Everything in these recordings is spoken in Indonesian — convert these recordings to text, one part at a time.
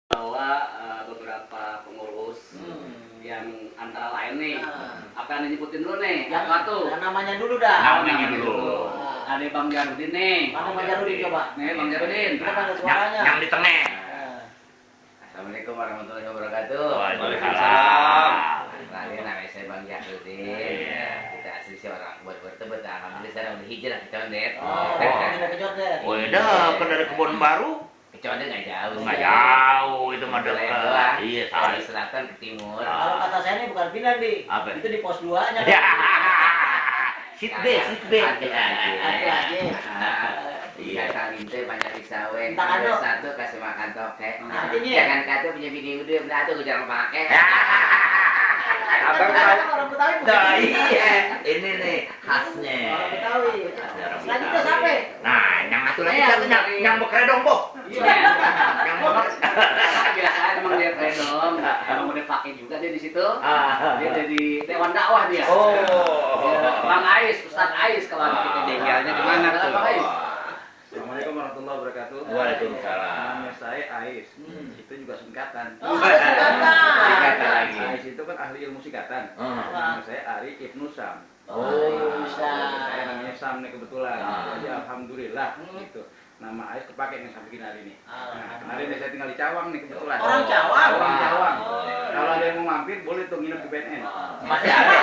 Bahwa beberapa pengurus yang antara lain nih, apa yang nyebutin dulu nih? Yang apa tuh? namanya dulu dah. Namanya dulu. Ada Bang Jarudin nih. Mana Bang Jarudin coba? Nih Bang Jarudin. Kita panggil suaranya. Yang di tengah. Assalamualaikum warahmatullahi wabarakatuh. Waalaikumsalam. Kenalin, nama saya Bang Jarudin. Kita asli sih orang buat bertebet. Alhamdulillah sekarang udah hijrah ke Condet. Kita ke Condet. Udah, kan dari kebun baru. Ke Condet nggak jauh. Nggak jauh, itu mah Doang. dekat. Iya, Dari salah. selatan ke timur. Kalau kata saya ini bukan pindah di. Apa? Itu di pos 2-nya. Ya. Sit B. Ada aja. Ada aja. Iya, kali itu banyak disawe. Minta kado. Satu kasih makan tokek. Artinya? Jangan kado punya bini udah, benar tuh jarang pakai. Abang Kita tahu. orang Betawi. Nah, iya. Ini nih khasnya. Orang Betawi. Khasnya orang Selanjutnya Betawi. siapa? Nah, yang satu lagi Iya, satunya dari- yang bekeredong, Bob. Iya. Yang beker. Biasanya emang dia random, emang udah pakai juga dia di situ. Ah. Dia jadi dewan dakwah dia. Oh. Dia Bang Ais, Ustaz Ais kalau anak kita tinggalnya di mana tuh? Bang Ais. Assalamualaikum warahmatullahi wabarakatuh. Waalaikumsalam. Nama saya Ais. Itu juga singkatan. Oh, ada singkatan. Singkatan lagi. Ais itu kan ahli ilmu singkatan. Ah. Nama saya Ari Ibnu Sam. Oh. Saya namanya Sam nih kebetulan. Ah. Jadi alhamdulillah gitu. Nama Ais kepake nih sampai gini hari ini. Alhamdulillah. Nah, kemarin saya tinggal di Cawang nih kebetulan. Orang Cawang? Orang Cawang. Oh. Kalau ada yang mau mampir boleh tuh nginep di BNN. Masih ada.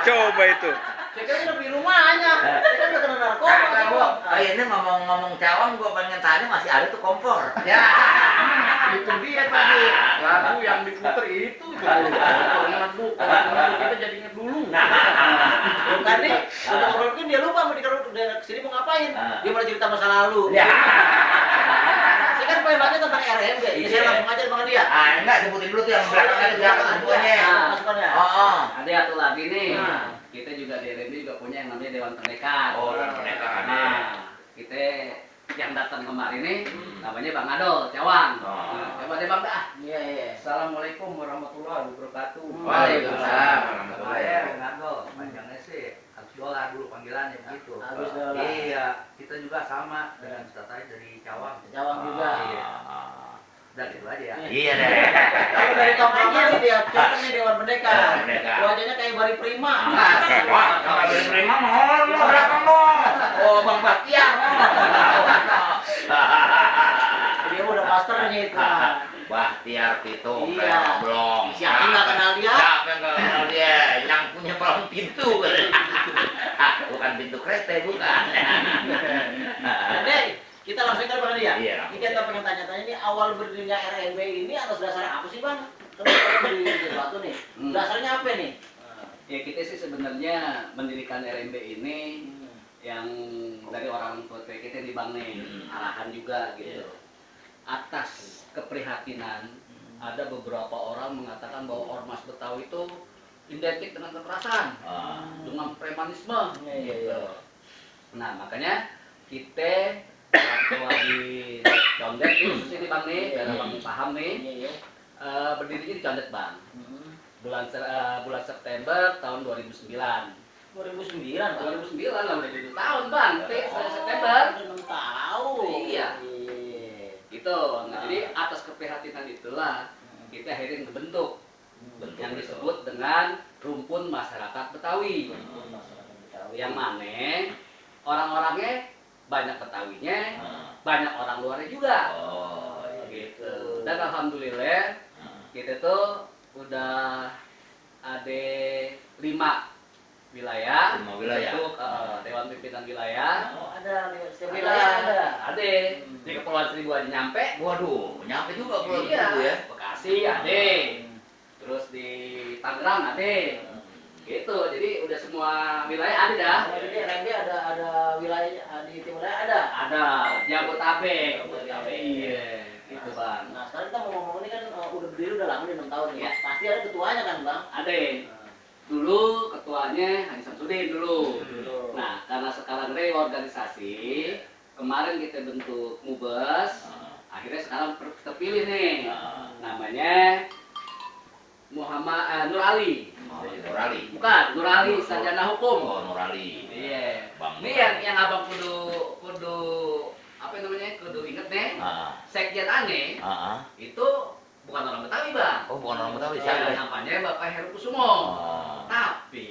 Coba itu. Saya kira udah di rumahnya. Saya kan udah kena narkoba. Kagak, Bob. Ini ngomong-ngomong Cawang, gua pengen tanya masih ada tuh kompor. Ya. Itu dia tadi. Lagu yang diputer itu tuh. Lagu kita jadi inget dulu. Bukan nih, udah ngobrolin dia lupa mau dikaruh udah kesini mau ngapain. Ah. Dia malah cerita masa lalu. Ya. Saya kan pengen nanya tentang RMB. Ini saya langsung aja sama dia. Ah, enggak sebutin dulu tuh yang belakangnya itu belakang semuanya. Masukannya. Oh. Ada satu lagi nih. Nah. Kita juga di RMB juga punya yang namanya Dewan Pendekat. Oh, Dewan Pendekat ada. Nah, kita yang datang kemarin nih namanya Bang Adol, Cawang. Oh. Nah, coba deh Bang dah. Iya, iya. Assalamualaikum warahmatullahi wabarakatuh. Waalaikumsalam warahmatullahi Saya wabarakatuh. Bang Adol, panjangnya sih Agus Dola dulu panggilannya begitu. Agus Dola. Iya, kita juga sama dengan Ustaz Ais dari Cawang. Cawang juga. Iya. Udah gitu aja ya. Iya deh. Kalau dari tongkrongan sih dia contoh nih Dewan Merdeka. Dewan Merdeka. Wajahnya kayak Bari Prima. Wah, kalau beli prima mohon lo belakang lo. Oh, Bang Baktiar. Dia udah masternya itu. Bahtiar Tito Iya. belum. Siapa yang nggak kenal dia? Siapa yang nggak kenal dia? Yang punya palang pintu. Bukan pintu kereta, bukan. Dek, kita langsung ke depan dia. Iya. Ini kita pengen tanya-tanya ini awal berdirinya RMB ini atas dasarnya apa sih Bang? Kita di Batu nih. Dasarnya apa nih? Ya kita sih sebenarnya mendirikan RMB ini yang dari orang tua kita di Bang nih, arahan juga gitu. Atas keprihatinan ada beberapa orang mengatakan bahwa ormas Betawi itu identik dengan kekerasan, dengan premanisme. Iya, Gitu. iya. Nah makanya kita orang tua di Condet ini khususnya di Bang nih, karena Bang paham nih, Iya, iya. berdirinya di Condet Bang. Bulan September tahun 2009. 2009 Bang. 2009 lah udah 7 tahun Bang. September. Udah 6 tahun. Iya. Iya. Gitu. Nah, jadi atas keprihatinan itulah kita akhirnya ngebentuk yang disebut dengan Rumpun Masyarakat Betawi. Masyarakat Betawi. Yang mana orang-orangnya banyak Betawinya, banyak orang luarnya juga. Oh, Gitu. Dan alhamdulillah kita tuh udah ada 5 wilayah, 5 wilayah. untuk Dewan Pimpinan Wilayah. Oh, ada nih, setiap Ada, wilayah ada. ada. Di Kepulauan Seribu aja nyampe. Waduh, nyampe juga pulau Iya. itu ya. Bekasi ada. Terus di Tangerang ada. Gitu. Jadi udah semua wilayah ada dah. Nah, jadi RMB ada wilayah di tim wilayah ada. Ada Jabotabek. Jabotabek. Iya. Gitu Bang. Nah, sekarang kita mau ngomong ini kan udah berdiri udah lama nih 6 tahun nih. Iya. Pasti ada ketuanya kan, Bang? Ada. Dulu ketuanya Haji Samsudin dulu. Dulu. Nah, karena sekarang reorganisasi, kemarin kita bentuk Mubes, akhirnya sekarang terpilih nih. Namanya Muhammad Nur Ali. Nur Ali. Bukan, Nur Ali sarjana hukum. Oh, Nur Ali. Iya. Bang Ini Nur yang Ali. yang abang kudu apa namanya, kudu inget nih, Ah, Sekjen aneh ah, ah. itu bukan orang Betawi, Bang. Oh, bukan orang Betawi, Ya, siapa? namanya Bapak Heru Kusumo. Oh. Tapi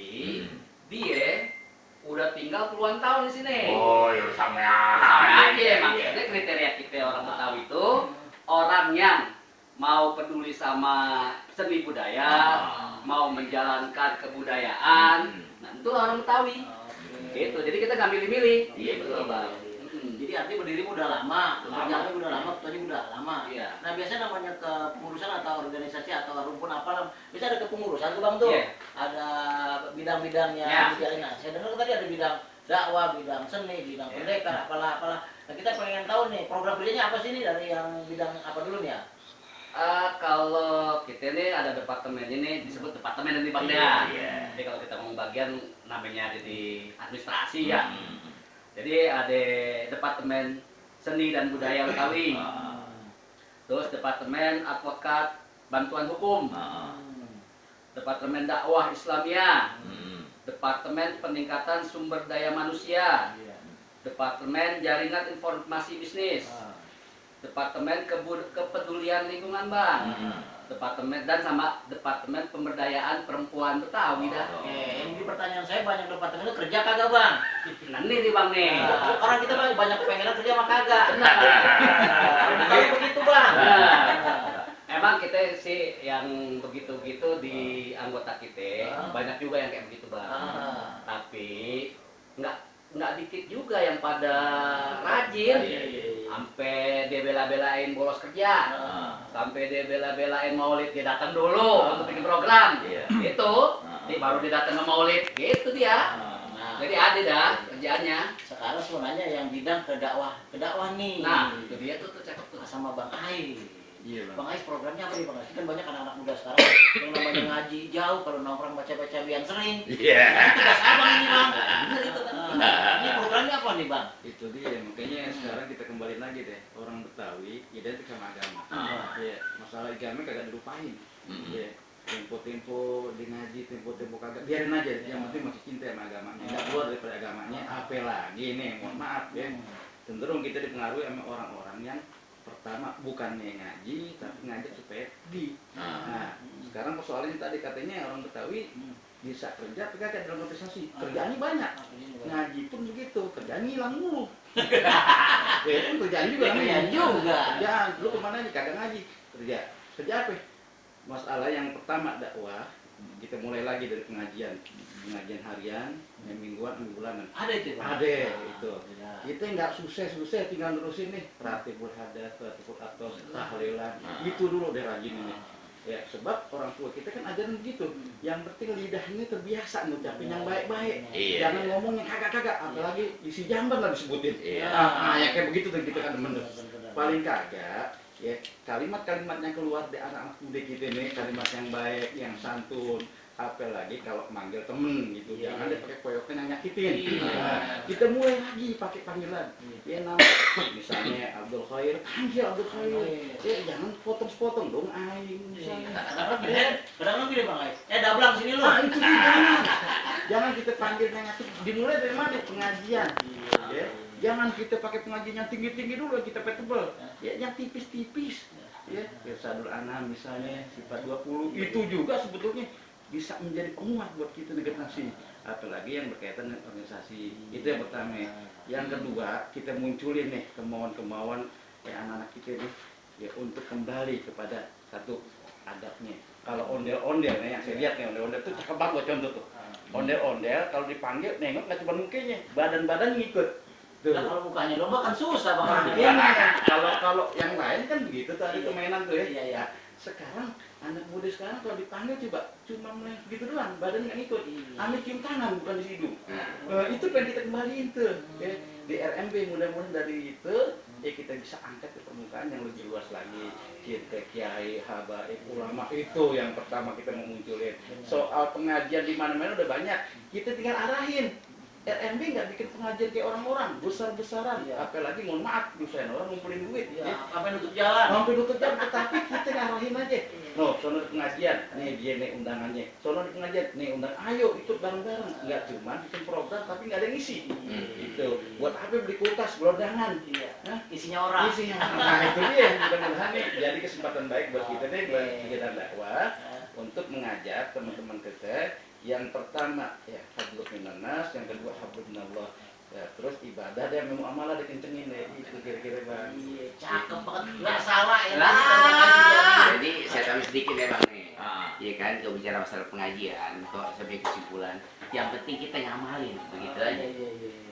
dia udah tinggal puluhan tahun di sini. Oh, ya sama Sama aja, Iya. makanya kriteria kita orang Betawi itu orang yang mau peduli sama seni budaya, mau menjalankan kebudayaan. Nah, itu orang Betawi. Gitu. Jadi kita nggak milih-milih. Iya, betul, Bang. Jadi artinya berdirimu udah lama, berjalannya udah lama, ketuanya udah lama. Iya. Nah biasanya namanya kepengurusan atau organisasi atau rumpun apa namanya, bisa ada kepengurusan tuh Bang tuh. Iya. Ada bidang-bidangnya. Iya. Nah, saya dengar tadi ada bidang dakwah, bidang seni, bidang pendekar, apalah. Nah kita pengen tahu nih program kerjanya apa sih nih dari yang bidang apa dulu nih ya? Kalau kita ini ada departemen ini disebut departemen dari Bang Iya. Dea. Jadi kalau kita mau bagian namanya ada di administrasi ya. Jadi ada departemen seni dan budaya Betawi. Terus departemen advokat bantuan hukum. Departemen dakwah Islamiyah. Departemen peningkatan sumber daya manusia. Departemen jaringan informasi bisnis. Departemen kepedulian lingkungan, Bang. Departemen dan sama departemen pemberdayaan perempuan Betawi dah. Ini pertanyaan saya banyak departemen itu kerja kagak Bang? Nah, ini nih Bang nih. Orang kita Bang, banyak pengen kerja mah kagak. Benar. Kalau begitu Bang. Emang kita sih yang begitu-gitu di anggota kita banyak juga yang kayak begitu, Bang. Tapi nggak dikit juga yang pada rajin. Sampai dia bela-belain bolos kerja. Sampai dia bela-belain maulid, dia datang dulu untuk bikin program. Itu, baru dia datang ke maulid. Gitu dia. Jadi ada dah kerjaannya. Sekarang sebenarnya yang bidang ke dakwah nih. Nah, itu dia tuh cakep tuh. Sama Bang Ais. Iya, Bang Ais programnya apa nih Bang Ais? Kan banyak anak-anak muda sekarang yang namanya ngaji jauh, kalau nongkrong baca-baca biang sering. Iya. Itu tugas abang ini Bang. Bener itu kan. Ini programnya apa nih Bang? Itu dia, makanya sekarang kita kembali lagi deh, orang Betawi identik sama agama. Ya, masalah agama kagak dilupain. Ya, tempo-tempo di ngaji, tempo-tempo kagak, biarin aja. Yang penting masih cinta sama agamanya, nggak keluar daripada agamanya. Apalagi nih, mohon maaf ya, cenderung kita dipengaruhi sama orang-orang yang pertama bukannya ngaji, tapi ngajak supaya di. Nah, sekarang persoalannya tadi katanya orang Betawi bisa kerja, tapi kagak dalam organisasi. Kerjaannya banyak. Ngaji pun begitu, kerjaan hilang mulu. Ya kan kerjaan juga namanya. Kerjaan, lu kemana nih kagak ngaji? Kerja apa? Masalah yang pertama dakwah, kita mulai lagi dari pengajian harian, yang mingguan, bulanan. Ada itu Bang? Ada itu. Kita nggak susah tinggal nerusin nih Ratibul Hadas, Ratibul Atos, tahlilan. Itu dulu deh rajin ini. Ya, sebab orang tua kita kan ajaran begitu. Yang penting lidah ini terbiasa ngucapin yang baik-baik. Jangan ngomong yang kagak-kagak, apalagi isi jamban lah disebutin. Nah, ya kayak begitu tuh kita kan demen. Paling kagak ya kalimat-kalimat yang keluar dari anak-anak muda kita ini kalimat yang baik, yang santun. Apalagi kalau manggil temen gitu, jangan dia pakai koyokan yang nyakitin. Nah, kita mulai lagi pakai panggilan. Ya nama misalnya Abdul Khair, panggil Abdul Khair. Ya jangan potong-potong dong aing misalnya. Kadang-kadang gini Bang Ais. Dablang sini lu. Itu jangan. Jangan kita panggil yang nyakitin. Dimulai dari mana? Pengajian. Ya. Jangan kita pakai pengajian yang tinggi-tinggi dulu, kita pakai tebal. Ya yang tipis-tipis. Ya, Irsadul Anam misalnya sifat 20 itu juga sebetulnya bisa menjadi penguat buat kita generasi, apalagi yang berkaitan dengan organisasi. Itu yang pertama. Yang kedua, kita munculin nih kemauan-kemauan anak-anak kita nih ya untuk kembali kepada satu adabnya. Kalau ondel-ondel nih yang saya lihat nih, ondel-ondel itu cakep banget buat contoh tuh. Ondel-ondel kalau dipanggil nengok nggak cuma mukanya, badan-badan ngikut. Tuh. Nah, kalau mukanya domba kan susah Bang. Kalau yang lain kan begitu tadi permainan tuh ya. Iya. Sekarang anak muda sekarang kalau dipanggil coba cuma main begitu doang, badan nggak ikut. Ambil cium tangan bukan di hidung. Itu pengen kita kembaliin tuh. Ya. Di RMB mudah-mudahan dari itu ya kita bisa angkat ke permukaan yang lebih luas lagi. Kita kiai, habaib, ulama itu yang pertama kita mau munculin. Soal pengajian di mana-mana udah banyak. Kita tinggal arahin. RMB nggak bikin pengajian kayak orang-orang besar-besaran, apalagi mohon maaf, dosen orang ngumpulin duit, Sampai nutup jalan. sampai nutup jalan, tetapi kita arahin aja. No, sono di pengajian, nih dia nih undangannya. Sono di pengajian, nih undang. Ayo ikut bareng-bareng. Enggak cuma bikin program tapi nggak ada yang isi. Itu. Buat apa beli kulkas, undangan? Iya. Isinya orang. Isinya. Nah itu dia. Mudah-mudahan nih jadi kesempatan baik buat kita deh, buat kegiatan dakwah untuk mengajak teman-teman kita. Yang pertama ya hablum minannas, yang kedua hablum minallah. Ya, terus ibadah dia muamalah dikencengin deh. Itu kira-kira Bang. Iya, cakep banget. Nggak salah ya. Jadi saya tahu sedikit ya Bang nih. Iya kan, kalau bicara masalah pengajian, kok sampai kesimpulan, yang penting kita ngamalin, begitu aja.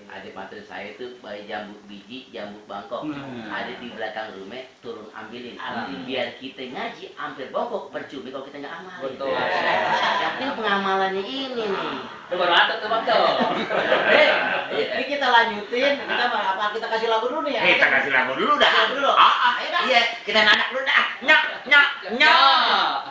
Ada materi saya itu bayi jambu biji, jambu bangkok, ada di belakang rumah, turun ambilin. Biar kita ngaji, hampir bongkok, percuma kalau kita nggak amalin. Betul. Yang penting pengamalannya ini nih. Itu baru ada tuh Bang tuh. Ini kita lanjutin, kita kasih lagu dulu nih ya. Kita kasih lagu dulu dah. Lagu dulu. Iya, kita nanak dulu dah. Nyok, nyok, nyok.